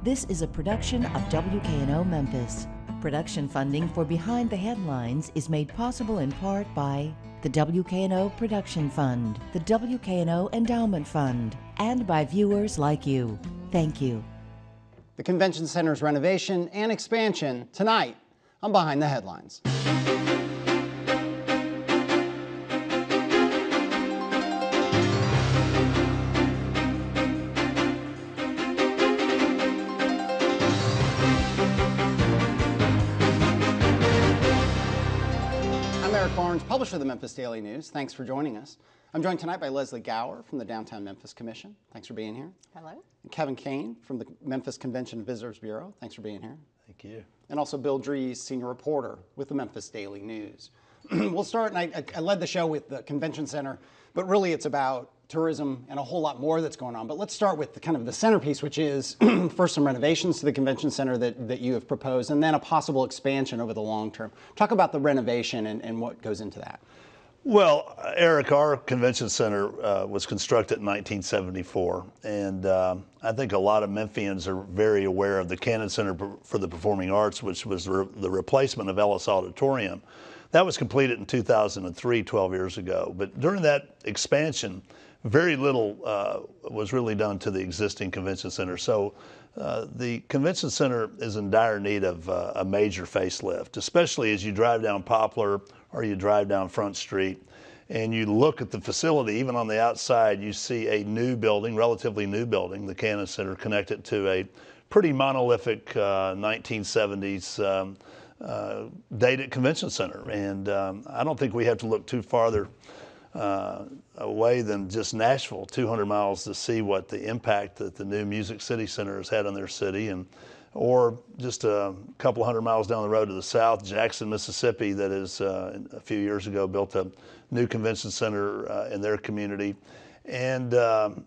This is a production of WKNO Memphis. Production funding for Behind the Headlines is made possible in part by the WKNO Production Fund, the WKNO Endowment Fund, and by viewers like you. Thank you. The Convention Center's renovation and expansion tonight on Behind the Headlines. I'm Eric Barnes, publisher of the Memphis Daily News. Thanks for joining us. I'm joined tonight by Leslie Gower from the Downtown Memphis Commission. Thanks for being here. Hello. And Kevin Kane from the Memphis Convention and Visitors Bureau. Thanks for being here. Thank you. And also Bill Dries, senior reporter with the Memphis Daily News. We'll start, and I led the show with the Convention Center, but really it's about tourism and a whole lot more that's going on. But let's start with the kind of the centerpiece, which is first some renovations to the Convention Center that you have proposed, and then a possible expansion over the long term. Talk about the renovation and what goes into that. Well, Eric, our convention center was constructed in 1974, and I think a lot of Memphians are very aware of the Cannon Center for the Performing Arts, which was the replacement of Ellis Auditorium. That was completed in 2003, 12 years ago. But during that expansion, very little was really done to the existing convention center. So the convention center is in dire need of a major facelift, especially as you drive down Poplar or you drive down Front Street and you look at the facility. Even on the outside, you see a new building, relatively new building, the Cannon Center, connected to a pretty monolithic 1970s dated convention center. And I don't think we have to look too farther away than just Nashville, 200 miles, to see what the impact that the new Music City Center has had on their city, or just a couple hundred miles down the road to the south, Jackson, Mississippi, that is a few years ago built a new convention center in their community. And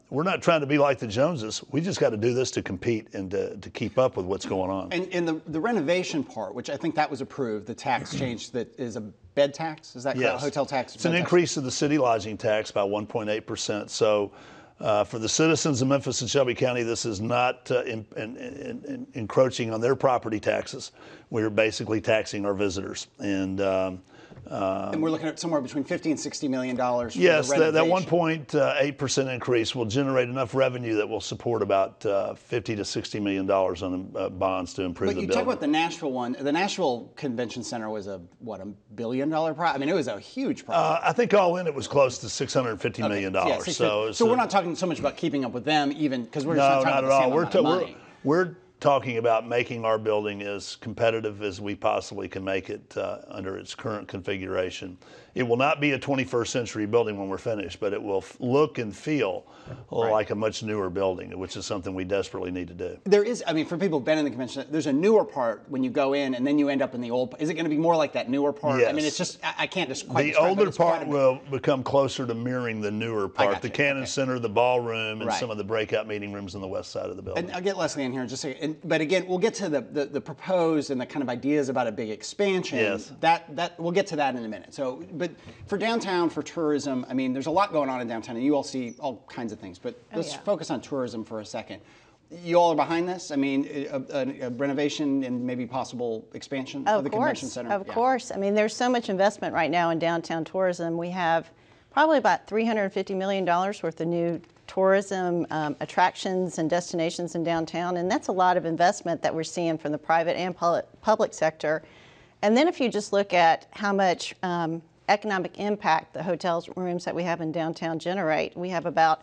we're not trying to be like the Joneses. We just got to do this to compete and to keep up with what's going on. And the renovation part, which I think that was approved, the tax change that is a bed tax, is that correct? Yes. Hotel tax? It's an increase of the city lodging tax by 1.8%. So for the citizens of Memphis and Shelby County, this is not encroaching on their property taxes. We're basically taxing our visitors. And we're looking at somewhere between $50 and $60 million for yes, the renovation. that 1.8% increase will generate enough revenue that will support about $50 to $60 million on bonds to improve the building. But you talk about the Nashville one. The Nashville Convention Center was a $1 billion project? I mean, it was a huge project. I think all in it was close to $650 million. Yeah, so we're not talking so much about keeping up with them, even because we're just not talking about the same amount of money. We're talking about making our building as competitive as we possibly can make it under its current configuration. It will not be a 21st century building when we're finished, but it will look and feel like a much newer building, which is something we desperately need to do. There is, I mean, for people who've been in the convention, there's a newer part when you go in and then you end up in the old. Is it going to be more like that newer part? Yes. I mean, it's just, I can't just quite The older part will become closer to mirroring the newer part, the Cannon Center, the ballroom, and some of the breakout meeting rooms on the west side of the building. And I'll get Leslie in here in just a second. But again, we'll get to the proposed and the kind of ideas about a big expansion. Yes. That we'll get to that in a minute. So, but for downtown, for tourism, I mean, there's a lot going on in downtown, and you all see all kinds of things. But let's focus on tourism for a second. You all are behind this? I mean, a renovation and maybe possible expansion of the convention center? Of course. I mean, there's so much investment right now in downtown tourism. We have probably about $350 million worth of new tourism attractions and destinations in downtown, and that's a lot of investment that we're seeing from the private and public sector. And then if you just look at how much economic impact the hotels rooms that we have in downtown generate, we have about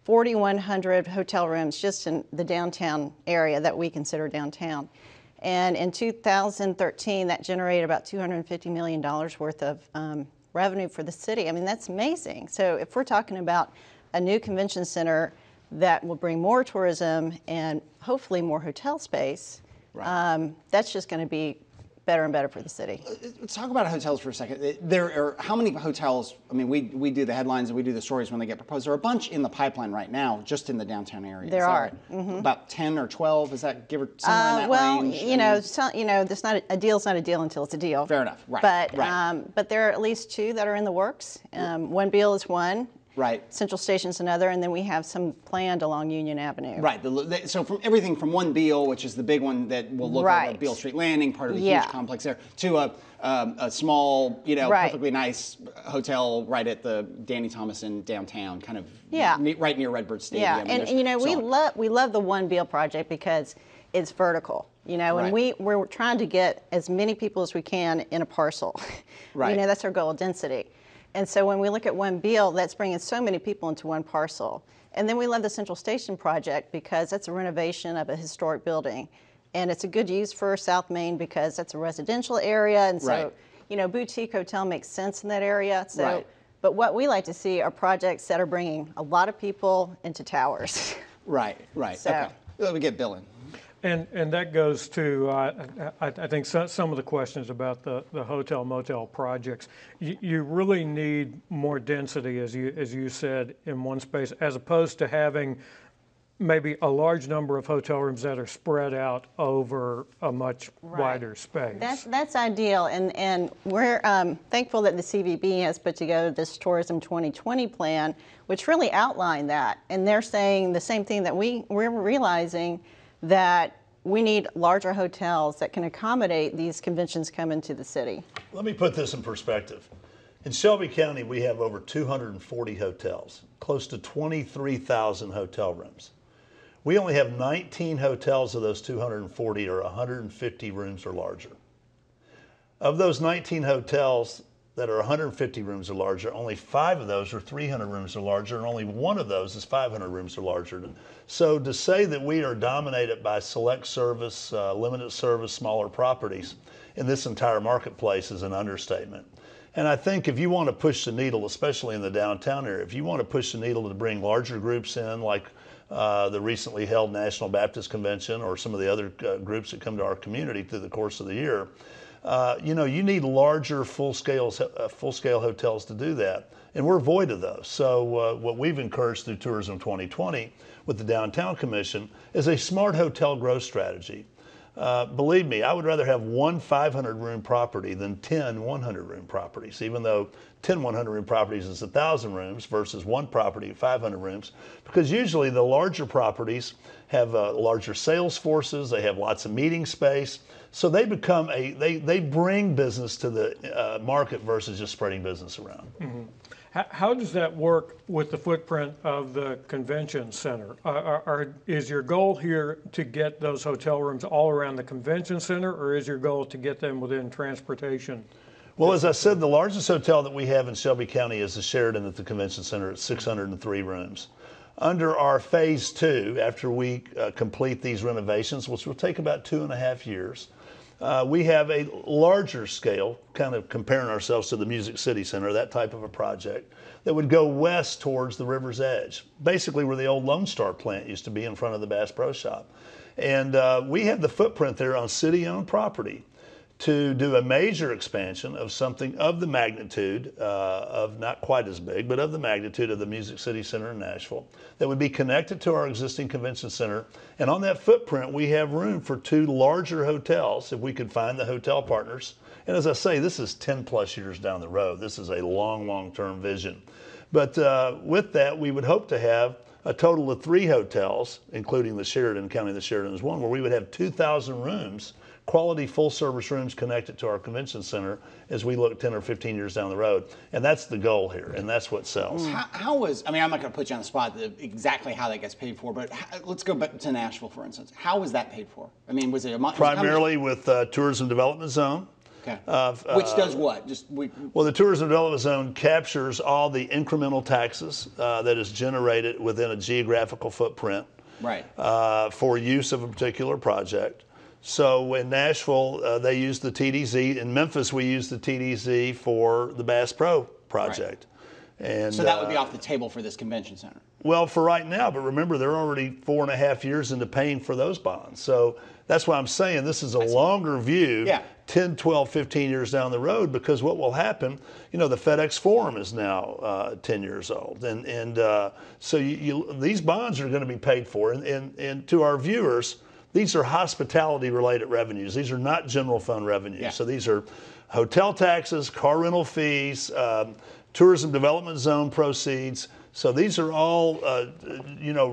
4,100 hotel rooms just in the downtown area that we consider downtown. And in 2013, that generated about $250 million worth of revenue for the city. I mean, that's amazing. So if we're talking about a new convention center that will bring more tourism and hopefully more hotel space, that's just going to be better and better for the city. Let's talk about hotels for a second. There are how many hotels? I mean, we do the headlines and we do the stories when they get proposed. There are a bunch in the pipeline right now, just in the downtown area. There are about 10 or 12. Is that give or somewhere in that range? Well, you know, there's not a deal's not a deal until it's a deal. Fair enough. Right. But there are at least two that are in the works. One Beal is one. Right. Central Station's another, and then we have some planned along Union Avenue. Right. So from everything from one Beale, which is the big one that will look like Beale Street Landing, part of the huge complex there, to a small, perfectly nice hotel right at the Danny Thomas in downtown, kind of right near Redbird Stadium. Yeah, and we love the One Beale project because it's vertical. And we're trying to get as many people as we can in a parcel. Right. That's our goal, density. And so when we look at One Beale, that's bringing so many people into one parcel. And then we love the Central Station project because that's a renovation of a historic building. And it's a good use for South Main because that's a residential area. And so, boutique hotel makes sense in that area. So, but what we like to see are projects that are bringing a lot of people into towers. Right. So, okay. Let me get Bill in. And that goes to, I think, some of the questions about the hotel motel projects. You really need more density, as you said, in one space, as opposed to having maybe a large number of hotel rooms that are spread out over a much wider space. That's ideal, and we're thankful that the CVB has put together this Tourism 2020 plan, which really outlined that. And they're saying the same thing that we're realizing, that we need larger hotels that can accommodate these conventions coming to the city. Let me put this in perspective. In Shelby County, we have over 240 hotels, close to 23,000 hotel rooms. We only have 19 hotels of those 240 or 150 rooms or larger. Of those 19 hotels that are 150 rooms or larger, only 5 of those are 300 rooms or larger, and only 1 of those is 500 rooms or larger. So to say that we are dominated by select service, limited service, smaller properties in this entire marketplace is an understatement. And I think if you want to push the needle, especially in the downtown area, if you want to push the needle to bring larger groups in, like the recently held National Baptist Convention or some of the other groups that come to our community through the course of the year, you need larger full-scale hotels to do that, and we're void of those. So what we've encouraged through Tourism 2020 with the Downtown Commission is a smart hotel growth strategy. Believe me, I would rather have one 500-room property than 10 100-room properties, even though 10 100-room properties is 1,000 rooms versus one property 500 rooms, because usually the larger properties have larger sales forces, they have lots of meeting space, so they become they bring business to the market versus just spreading business around. Mm-hmm. How does that work with the footprint of the convention center? Is your goal here to get those hotel rooms all around the convention center, or is your goal to get them within transportation? Well, as I said, the largest hotel that we have in Shelby County is the Sheraton at the convention center at 603 rooms. Under our phase 2, after we complete these renovations, which will take about 2.5 years, we have a larger scale, kind of comparing ourselves to the Music City Center, that type of a project, that would go west towards the river's edge, basically where the old Lone Star plant used to be in front of the Bass Pro Shop. And we have the footprint there on city-owned property to do a major expansion of something of the magnitude of, not quite as big, but of the magnitude of the Music City Center in Nashville, that would be connected to our existing convention center. And on that footprint, we have room for 2 larger hotels if we could find the hotel partners. And as I say, this is 10 plus years down the road. This is a long-term vision. But with that, we would hope to have a total of 3 hotels, including the Sheraton, counting the Sheraton as one, where we would have 2,000 rooms, quality full-service rooms connected to our convention center as we look 10 or 15 years down the road. And that's the goal here, and that's what sells. How was, I mean, I'm not going to put you on the spot exactly how that gets paid for, but let's go back to Nashville, for instance. How was that paid for? I mean, was it primarily with Tourism Development Zone. Okay. Which does what? Well, the Tourism Development Zone captures all the incremental taxes that is generated within a geographical footprint for use of a particular project. So in Nashville, they use the TDZ. In Memphis, we use the TDZ for the Bass Pro project. Right. And so that would be off the table for this convention center? Well, for right now, but remember, they're already 4.5 years into paying for those bonds. So that's why I'm saying this is a longer view, 10, 12, 15 years down the road, because what will happen, the FedEx Forum is now 10 years old. And so these bonds are going to be paid for. And to our viewers, these are hospitality-related revenues. These are not general fund revenues. Yeah. So these are hotel taxes, car rental fees, tourism development zone proceeds. So these are all,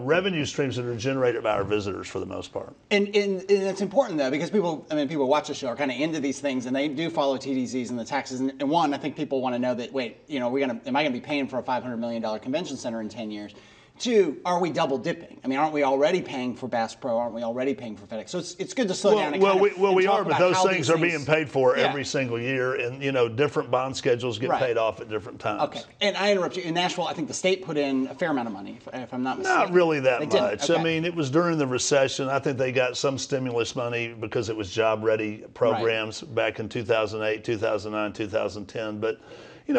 revenue streams that are generated by our visitors for the most part. And it's important though, because people watch the show are kind of into these things, and they do follow TDZs and the taxes. And one, I think people want to know that, wait, am I going to be paying for a $500 million convention center in 10 years? Two, are we double dipping? I mean, aren't we already paying for Bass Pro? Aren't we already paying for FedEx? So it's good to slow down and we are, but those things are being paid for Yeah. every single year, and different bond schedules get Right. paid off at different times. Okay, and I interrupt you. In Nashville, I think the state put in a fair amount of money, if I'm not mistaken. Not really that They didn't? much. Okay. I mean, it was during the recession. I think they got some stimulus money because it was job-ready programs back in 2008, 2009, 2010. But,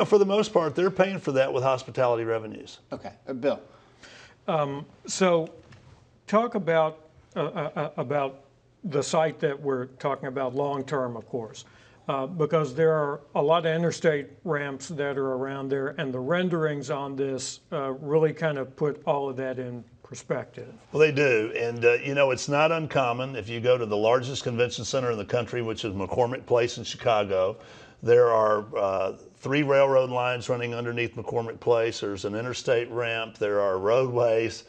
for the most part, they're paying for that with hospitality revenues. Okay, Bill. So talk about the site that we're talking about long-term, of course, because there are a lot of interstate ramps that are around there, and the renderings on this really kind of put all of that in perspective. Well, they do. And, it's not uncommon. If you go to the largest convention center in the country, which is McCormick Place in Chicago, there are 3 railroad lines running underneath McCormick Place. There's an interstate ramp. There are roadways.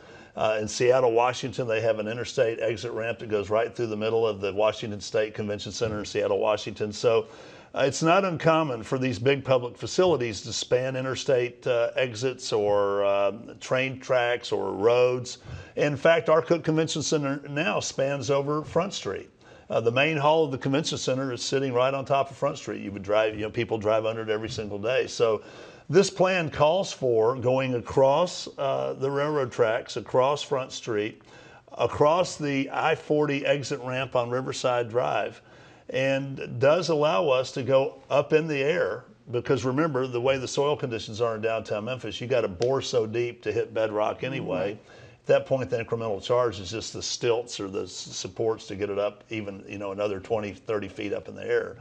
In Seattle, Washington, they have an interstate exit ramp that goes right through the middle of the Washington State Convention Center in Seattle, Washington. So it's not uncommon for these big public facilities to span interstate exits or train tracks or roads. In fact, our Cook Convention Center now spans over Front Street. The main hall of the convention center is sitting right on top of Front Street. You would drive, people drive under it every single day. So this plan calls for going across the railroad tracks, across Front Street, across the I-40 exit ramp on Riverside Drive, and does allow us to go up in the air. Because remember, the way the soil conditions are in downtown Memphis, you got to bore so deep to hit bedrock anyway. Mm-hmm. At that point, the incremental charge is just the stilts or the supports to get it up even, another 20, 30 feet up in the air.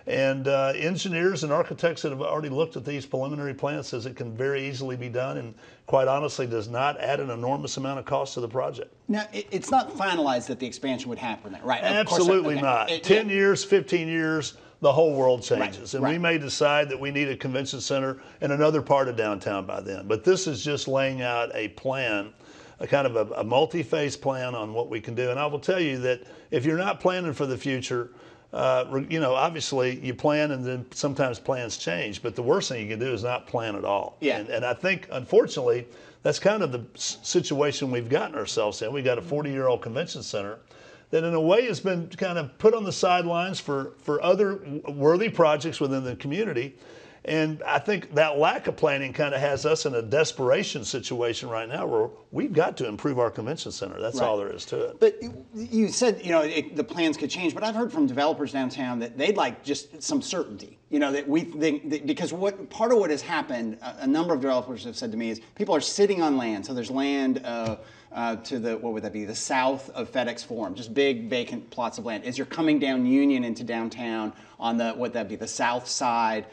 And engineers and architects that have already looked at these preliminary plans says it can very easily be done, and quite honestly does not add an enormous amount of cost to the project. Now, it's not finalized that the expansion would happen there, right? Absolutely not. 10 years, 15 years, the whole world changes. Right, and we may decide that we need a convention center in another part of downtown by then. But this is just laying out a plan, a kind of a multi-phase plan on what we can do. And I will tell you that if you're not planning for the future, obviously you plan and then sometimes plans change, but the worst thing you can do is not plan at all. Yeah. And I think, unfortunately, that's kind of the situation we've gotten ourselves in. We got a 40-year-old convention center that in a way has been kind of put on the sidelines for other worthy projects within the community. And I think that lack of planning kind of has us in a desperation situation right now where we've got to improve our convention center. That's all there is to it. But you said, the plans could change, but I've heard from developers downtown that they'd like just some certainty, that we think, because part of what has happened, a number of developers have said to me is people are sitting on land. So there's land to the, what would that be, the south of FedEx Forum, just big vacant plots of land. As you're coming down Union into downtown on the, what that be, the south side,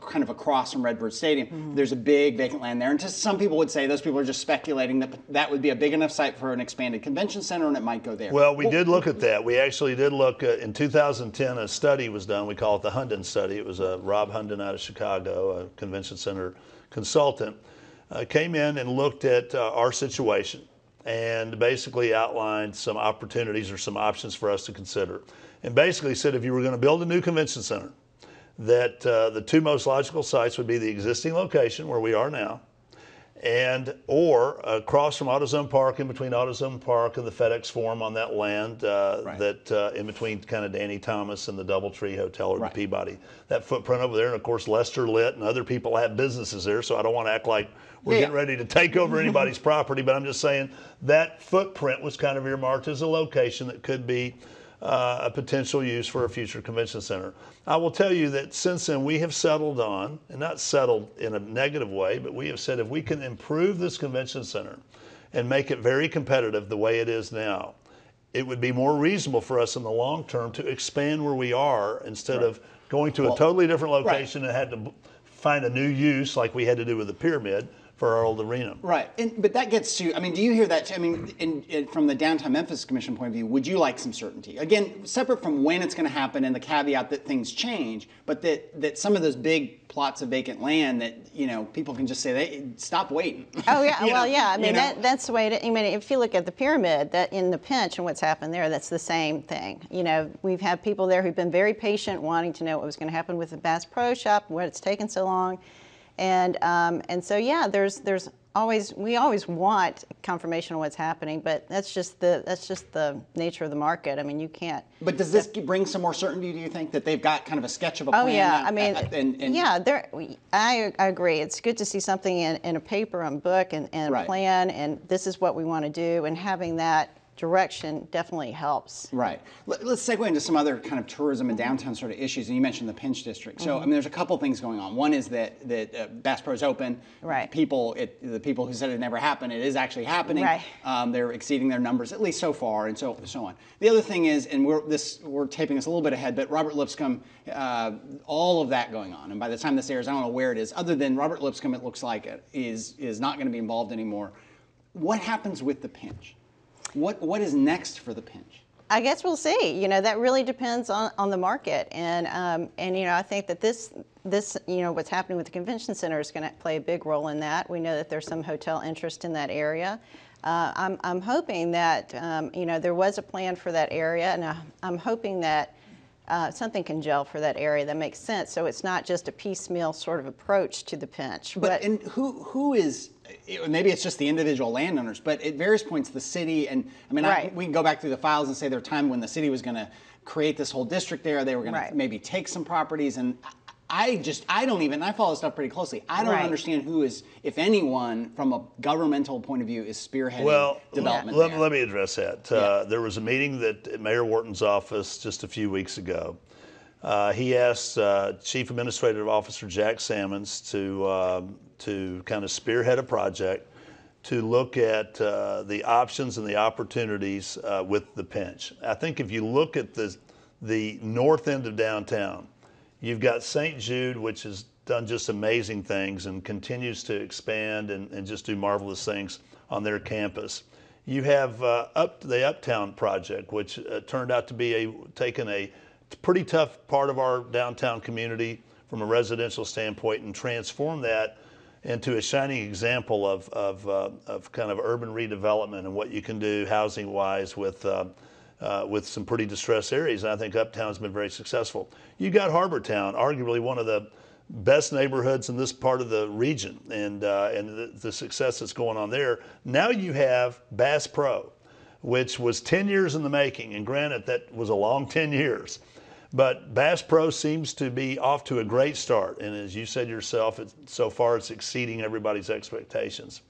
kind of across from Redbird Stadium, there's a big vacant land there. And just some people would say those people are just speculating that that would be a big enough site for an expanded convention center and it might go there. Well, we did look at that. We actually did look in 2010, a study was done. We call it the Hunden study. It was Rob Hunden out of Chicago, a convention center consultant, came in and looked at our situation and basically outlined some opportunities or some options for us to consider. And basically said if you were going to build a new convention center, that the 2 most logical sites would be the existing location where we are now, or across from AutoZone Park, in between AutoZone Park and the FedEx Forum on that land, that in between kind of Danny Thomas and the Doubletree Hotel or the Peabody. That footprint over there, and of course Lester Lit and other people have businesses there, so I don't want to act like we're getting ready to take over anybody's property, but I'm just saying that footprint was kind of earmarked as a location that could be a potential use for a future convention center. I will tell you that since then we have settled on, and not settled in a negative way, but we have said if we can improve this convention center and make it very competitive the way it is now, it would be more reasonable for us in the long term to expand where we are instead of going to a totally different location and had to find a new use like we had to do with the Pyramid. for our old arena. Right, but that gets to, I mean, do you hear that? I mean, from the Downtown Memphis Commission point of view, would you like some certainty? Again, separate from when it's going to happen and the caveat that things change, but that some of those big plots of vacant land that, you know, people can just say, they stop waiting. Oh, yeah, You well, know, yeah, I mean, you know? that's the way to, I mean, if you look at the pyramid, that in the Pinch and what's happened there, that's the same thing. You know, we've had people there who've been very patient, wanting to know what was going to happen with the Bass Pro Shop, what it's taken so long. And so, yeah, there's always, we always want confirmation of what's happening, but that's just the nature of the market. I mean, you can't. But does this bring some more certainty, do you think, that they've got kind of a sketch of a plan? Oh, yeah, now, I mean, yeah, I agree. It's good to see something in a paper, on book, and a plan, and this is what we want to do, and having that direction definitely helps. Right. Let's segue into some other kind of tourism and downtown sort of issues. And you mentioned the Pinch District. So, I mean, there's a couple things going on. One is that Bass Pro's open. Right. The people who said it never happened, it is actually happening. Right. They're exceeding their numbers, at least so far, and so on. The other thing is, and we're taping this a little bit ahead, but Robert Lipscomb, all of that going on. And by the time this airs, I don't know where it is. Other than Robert Lipscomb, it looks like it is not going to be involved anymore. What happens with the Pinch? What is next for the Pinch? I guess we'll see. You know, that really depends on the market, and you know, I think that this you know, what's happening with the convention center is going to play a big role in that. We know that there's some hotel interest in that area. I'm hoping that you know, there was a plan for that area, and I'm hoping that something can gel for that area that makes sense. So it's not just a piecemeal sort of approach to the Pinch. But and who is? Maybe it's just the individual landowners, but at various points the city, and I mean, we can go back through the files and say there were times when the city was going to create this whole district there. They were going to maybe take some properties, and I don't even, I follow this stuff pretty closely. I don't understand who is, if anyone, from a governmental point of view, is spearheading development there. Let me address that. There was a meeting at Mayor Wharton's office just a few weeks ago. He asked Chief Administrative Officer Jack Sammons to kind of spearhead a project to look at the options and the opportunities with the Pinch. I think if you look at the north end of downtown, you've got St. Jude, which has done just amazing things and continues to expand and just do marvelous things on their campus. You have the Uptown project, which turned out to be taking a pretty tough part of our downtown community from a residential standpoint and transform that into a shining example of kind of urban redevelopment and what you can do housing-wise with some pretty distressed areas. And I think Uptown's been very successful. You got Harbortown, arguably one of the best neighborhoods in this part of the region, and the success that's going on there. Now you have Bass Pro, which was 10 years in the making, and granted that was a long 10 years. But Bass Pro seems to be off to a great start, and as you said yourself, so far it's exceeding everybody's expectations.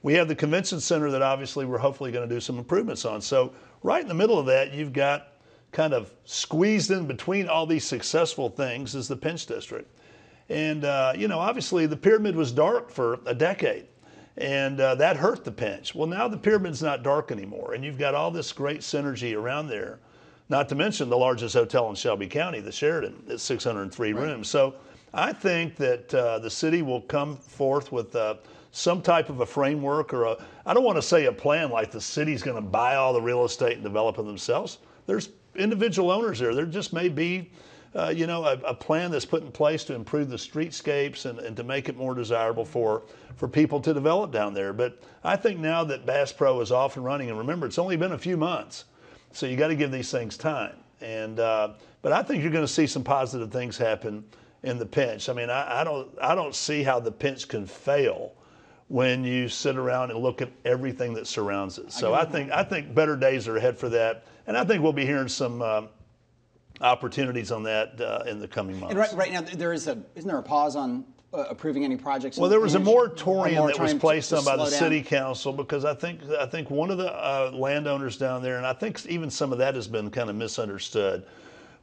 We have the convention center that obviously we're hopefully going to do some improvements on. So right in the middle of that, you've got kind of squeezed in between all these successful things is the Pinch District. And, you know, obviously the pyramid was dark for a decade, and that hurt the Pinch. Well, now the pyramid's not dark anymore, and you've got all this great synergy around there. Not to mention the largest hotel in Shelby County, the Sheraton, at 603 rooms. So I think that the city will come forth with some type of a framework or I don't want to say a plan like the city's going to buy all the real estate and develop it themselves. There's individual owners there. There just may be, you know, a plan that's put in place to improve the streetscapes and to make it more desirable for people to develop down there. But I think now that Bass Pro is off and running, and remember, it's only been a few months, so you got to give these things time. And but I think you're going to see some positive things happen in the Pinch. I mean, I don't see how the Pinch can fail when you sit around and look at everything that surrounds it. So I think better days are ahead for that, and I think we'll be hearing some opportunities on that in the coming months. And right now, isn't there a pause on approving any projects? Well, there was a moratorium that was placed on by the city council because I think one of the landowners down there, and I think even some of that has been kind of misunderstood,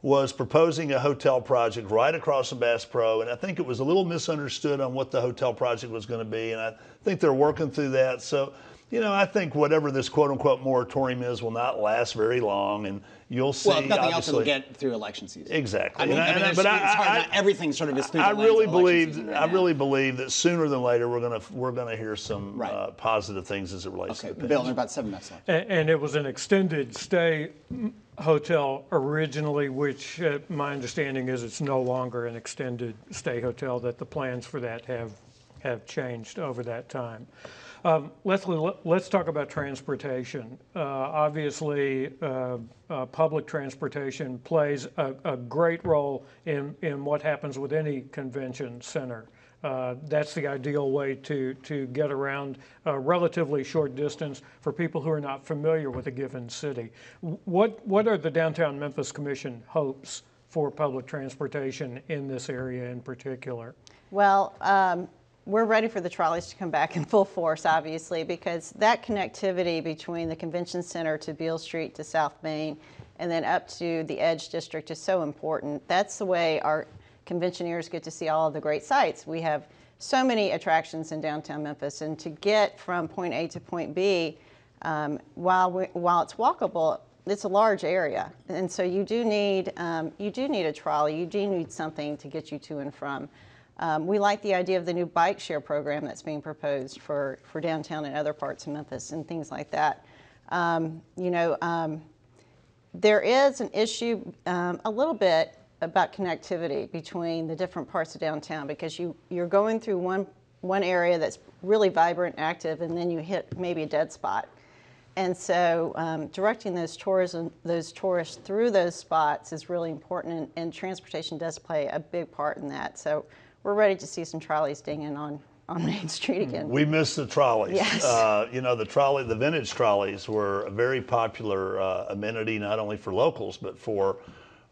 was proposing a hotel project right across from Bass Pro, and I think it was a little misunderstood on what the hotel project was going to be, and I think they're working through that. So You know, I think whatever this quote-unquote moratorium is will not last very long, and you'll see. Well, if nothing else, it'll obviously, get through election season. Exactly. I mean, it's hard. Not everything sort of is through the lens of election season right now. really believe that sooner than later we're gonna hear some positive things as it relates to the Bill, there's about 7 minutes left. And it was an extended stay hotel originally, which my understanding is it's no longer an extended stay hotel, that the plans for that have changed over that time. Leslie, let's talk about transportation. Obviously, public transportation plays a great role in what happens with any convention center. That's the ideal way to get around a relatively short distance for people who are not familiar with a given city. What are the Downtown Memphis Commission hopes for public transportation in this area in particular? Well, we're ready for the trolleys to come back in full force, obviously, because that connectivity between the convention center to Beale Street to South Main and then up to the Edge District is so important. That's the way our conventioneers get to see all of the great sites. We have so many attractions in downtown Memphis, and to get from point A to point B, while it's walkable, it's a large area, and so you do need a trolley. You do need something to get you to and from. We like the idea of the new bike share program that's being proposed for downtown and other parts of Memphis and things like that. There is an issue a little bit about connectivity between the different parts of downtown, because you're going through one area that's really vibrant and active, and then you hit maybe a dead spot. And so directing those tourists through those spots is really important, and transportation does play a big part in that. So we're ready to see some trolleys dinging on Main Street again. We miss the trolleys. Yes. The vintage trolleys were a very popular amenity, not only for locals, but for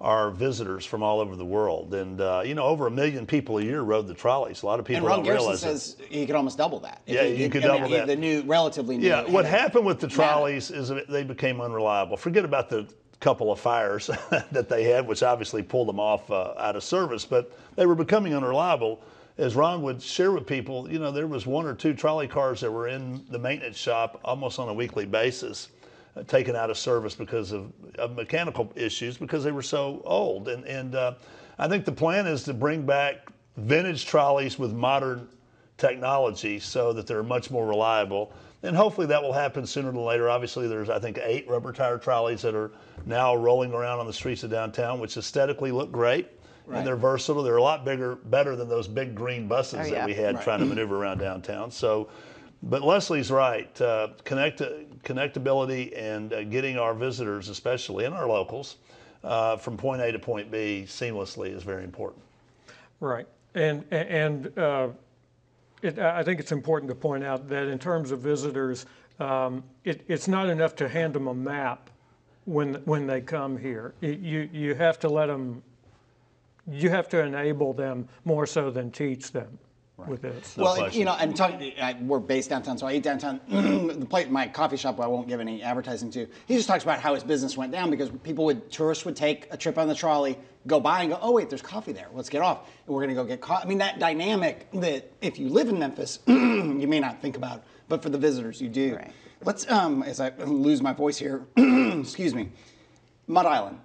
our visitors from all over the world. And, over 1 million people a year rode the trolleys. A lot of people don't realize it. And Ron Garrison says he could almost double that. You could double that. The relatively new. Yeah, what happened with the trolleys is that they became unreliable. Forget about the couple of fires that they had, which obviously pulled them off out of service, but they were becoming unreliable. As Ron would share with people, there was 1 or 2 trolley cars that were in the maintenance shop almost on a weekly basis, taken out of service because of mechanical issues, because they were so old. And I think the plan is to bring back vintage trolleys with modern technology so that they're much more reliable. And hopefully that will happen sooner than later. Obviously, there's, I think, 8 rubber tire trolleys that are now rolling around on the streets of downtown, which aesthetically look great. Right. And they're versatile. They're a lot better than those big green buses that we had trying to maneuver around downtown. So, but Leslie's right. Connectability and getting our visitors, especially and our locals, from point A to point B seamlessly is very important. Right. And I think it's important to point out that in terms of visitors, it's not enough to hand them a map when they come here. You have to let them. You have to enable them more so than teach them with this. Well, I'm talking. We're based downtown, so I eat downtown. My coffee shop, I won't give any advertising to. He just talks about how his business went down because tourists would take a trip on the trolley, go by and go, oh wait, there's coffee there. Let's get off, and we're going to go get coffee. I mean, that dynamic that if you live in Memphis, you may not think about, but for the visitors, you do. Right. Let's, as I lose my voice here, excuse me. Mud Island.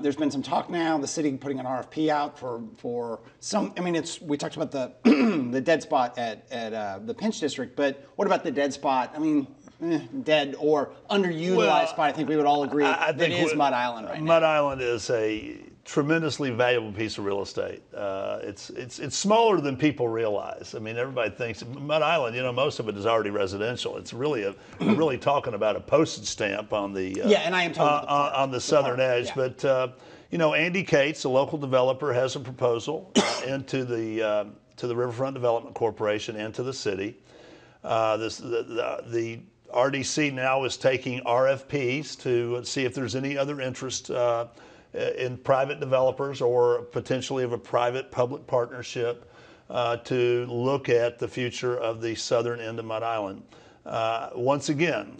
There's been some talk now. The city putting an RFP out for some. I mean, we talked about the the dead spot at the Pinch District, but what about the dead spot? I mean, dead or underutilized spot. I think we would all agree that is Mud Island right now. Mud Island is a tremendously valuable piece of real estate. It's smaller than people realize. I mean, everybody thinks Mud Island. Most of it is already residential. It's really really talking about a postage stamp on the and I am talking on the southern edge. Yeah. But Andy Cates, a local developer, has a proposal into the Riverfront Development Corporation and to the city. The RDC now is taking RFPs to see if there's any other interest in private developers or potentially of a private-public partnership to look at the future of the southern end of Mud Island. Once again,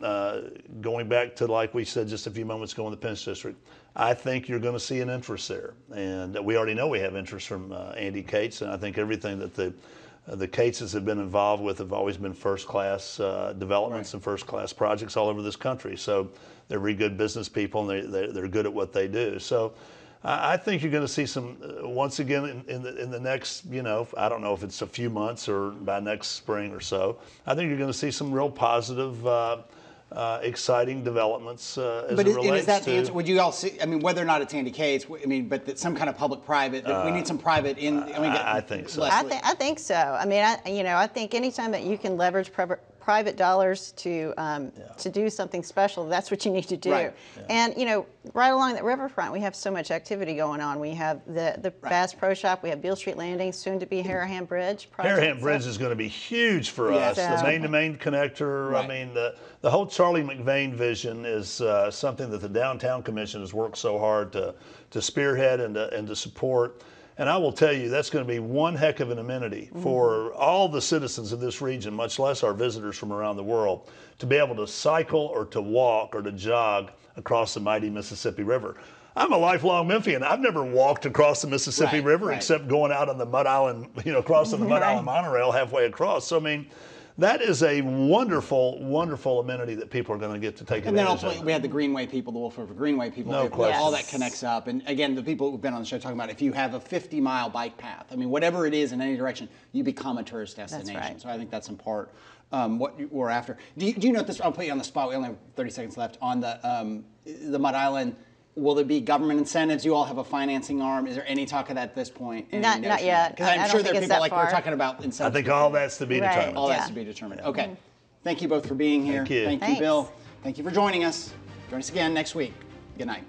going back to, like we said just a few moments ago in the Pinch District, I think you're going to see an interest there. And we already know we have interest from Andy Cates, and I think everything that the the Cates have been involved with have always been first-class developments and first-class projects all over this country. So they're really good business people, and they're good at what they do. So I think you're going to see some, once again, in the next, I don't know if it's a few months or by next spring or so, I think you're going to see some real positive, exciting developments as it relates is that to. the answer? Would you all see? I mean, whether or not it's Andy Cates, but that some kind of public-private. We need some private in. I think so. I think so. I mean, I think anytime that you can leverage private dollars to do something special, that's what you need to do. Right. And right along the riverfront, we have so much activity going on. We have the Bass Pro Shop. We have Beale Street Landing, soon to be Harahan Bridge. Harahan Bridge is going to be huge for us. The main-to-main connector. Right. I mean, the whole Charlie McVane vision is something that the Downtown Commission has worked so hard to spearhead and to support. And I will tell you, that's going to be one heck of an amenity for all the citizens of this region, much less our visitors from around the world, to be able to cycle or to walk or to jog across the mighty Mississippi River. I'm a lifelong Memphian. I've never walked across the Mississippi River except going out on the Mud Island, crossing the Mud Island monorail halfway across. So, I mean, that is a wonderful, wonderful amenity that people are going to get to take advantage of. And then ultimately, we had the Greenway people, the Wolf River Greenway people. No question. All that connects up. And again, the people who've been on the show talking about if you have a 50-mile bike path, I mean, whatever it is in any direction, you become a tourist destination. That's right. So I think that's in part what we're after. Do you know this? I'll put you on the spot. We only have 30 seconds left. On the Mud Island, will there be government incentives? You all have a financing arm. Is there any talk of that at this point? Not yet. Because I'm sure there are people like we're talking about incentives. I think all that's to be determined. All that's to be determined. Okay. Thank you both for being here. Thank you. Thank you, Bill. Thank you for joining us. Join us again next week. Good night.